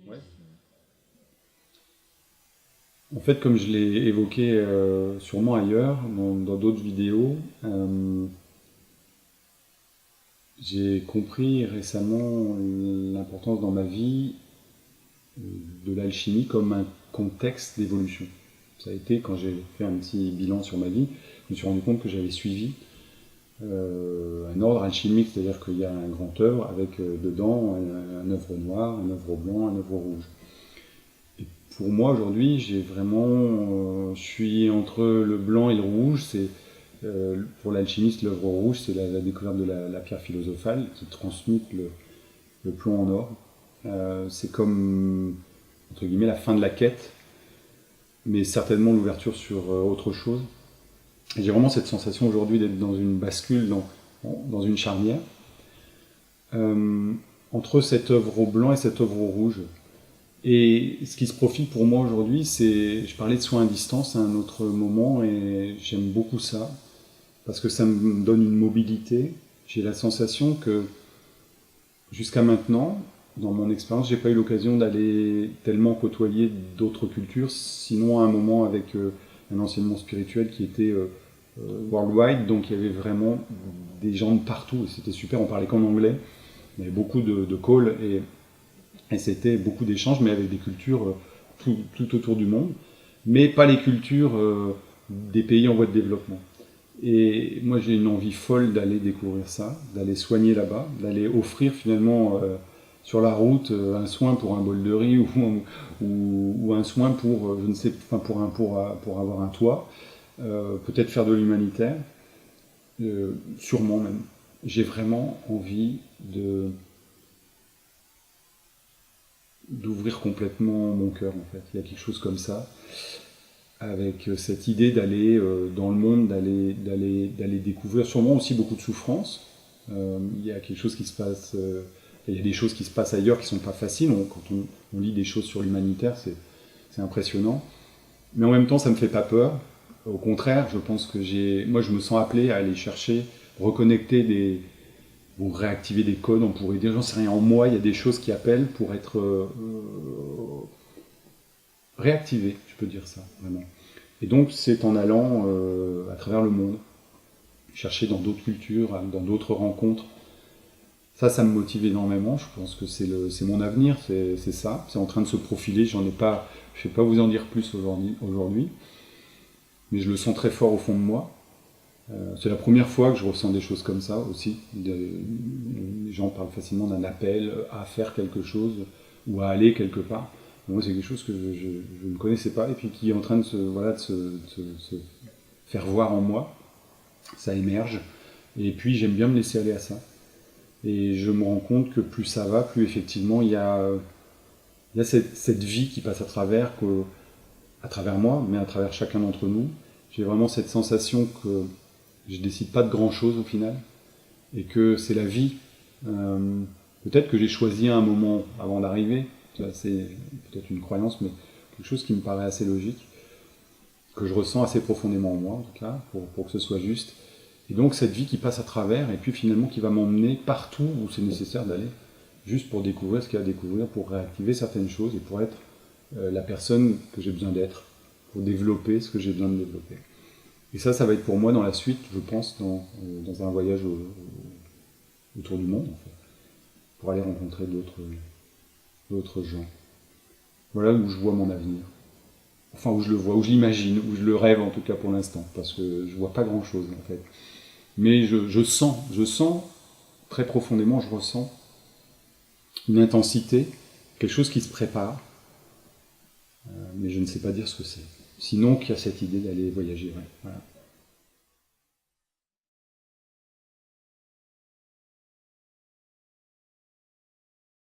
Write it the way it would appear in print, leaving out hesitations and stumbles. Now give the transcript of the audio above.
Ouais. En fait, comme je l'ai évoqué sûrement ailleurs, dans d'autres vidéos, j'ai compris récemment l'importance dans ma vie de l'alchimie comme un contexte d'évolution. Ça a été quand j'ai fait un petit bilan sur ma vie, je me suis rendu compte que j'avais suivi un ordre alchimique, c'est-à-dire qu'il y a un grand œuvre avec dedans un œuvre noir, un œuvre blanc, un œuvre rouge. Et pour moi aujourd'hui, je suis entre le blanc et le rouge. Pour l'alchimiste, l'œuvre rouge, c'est la découverte de la pierre philosophale qui transmute le plomb en or. C'est comme entre guillemets la fin de la quête, mais certainement l'ouverture sur autre chose. Et j'ai vraiment cette sensation aujourd'hui d'être dans une bascule, dans une charnière, euh, entre cette œuvre au blanc et cette œuvre au rouge. Et ce qui se profile pour moi aujourd'hui, c'est, je parlais de soins à distance à un autre moment, et j'aime beaucoup ça, parce que ça me donne une mobilité. J'ai la sensation que jusqu'à maintenant, dans mon expérience, j'ai pas eu l'occasion d'aller tellement côtoyer d'autres cultures, sinon à un moment avec un enseignement spirituel qui était worldwide, donc il y avait vraiment des gens de partout, et c'était super, on parlait qu'en anglais, il y avait beaucoup de calls, et c'était beaucoup d'échanges, mais avec des cultures tout autour du monde, mais pas les cultures des pays en voie de développement. Et moi j'ai une envie folle d'aller découvrir ça, d'aller soigner là-bas, d'aller offrir finalement sur la route un soin pour un bol de riz ou un soin pour, je ne sais, enfin pour avoir un toit, peut-être faire de l'humanitaire, sûrement même. J'ai vraiment envie d'ouvrir complètement mon cœur en fait. Il y a quelque chose comme ça, avec cette idée d'aller dans le monde, d'aller découvrir sûrement aussi beaucoup de souffrance. Il y a quelque chose qui se passe, il y a des choses qui se passent ailleurs qui sont pas faciles. Quand on lit des choses sur l'humanitaire, c'est impressionnant. Mais en même temps, ça me fait pas peur. Au contraire, je pense que moi, je me sens appelé à aller chercher, reconnecter ou réactiver des codes. On pourrait dire, j'en sais rien. En moi, il y a des choses qui appellent pour être réactivées. Je peux dire ça vraiment. Et donc, c'est en allant à travers le monde, chercher dans d'autres cultures, dans d'autres rencontres. Ça me motive énormément. Je pense que c'est mon avenir, c'est ça. C'est en train de se profiler. Je ne vais pas vous en dire plus aujourd'hui, mais je le sens très fort au fond de moi. C'est la première fois que je ressens des choses comme ça aussi. Les gens parlent facilement d'un appel à faire quelque chose ou à aller quelque part. Moi, c'est quelque chose que je ne connaissais pas et puis qui est en train de se faire voir en moi. Ça émerge. Et puis, j'aime bien me laisser aller à ça. Et je me rends compte que plus ça va, plus effectivement, il y a cette vie qui passe à travers moi, mais à travers chacun d'entre nous. J'ai vraiment cette sensation que je décide pas de grand chose au final, et que c'est la vie. Peut-être que j'ai choisi un moment avant d'arriver, c'est peut-être une croyance, mais quelque chose qui me paraît assez logique, que je ressens assez profondément en moi, en tout cas, pour que ce soit juste. Et donc cette vie qui passe à travers, et puis finalement qui va m'emmener partout où c'est nécessaire d'aller, juste pour découvrir ce qu'il y a à découvrir, pour réactiver certaines choses et pour être la personne que j'ai besoin d'être, pour développer ce que j'ai besoin de développer. Et ça va être pour moi dans la suite, je pense, dans un voyage autour du monde, en fait, pour aller rencontrer d'autres gens. Voilà où je vois mon avenir. Enfin, où je le vois, où je l'imagine, où je le rêve en tout cas pour l'instant, parce que je vois pas grand-chose en fait. Mais je sens très profondément, je ressens une intensité, quelque chose qui se prépare, mais je ne sais pas dire ce que c'est. Sinon qu'il y a cette idée d'aller voyager, ouais, voilà.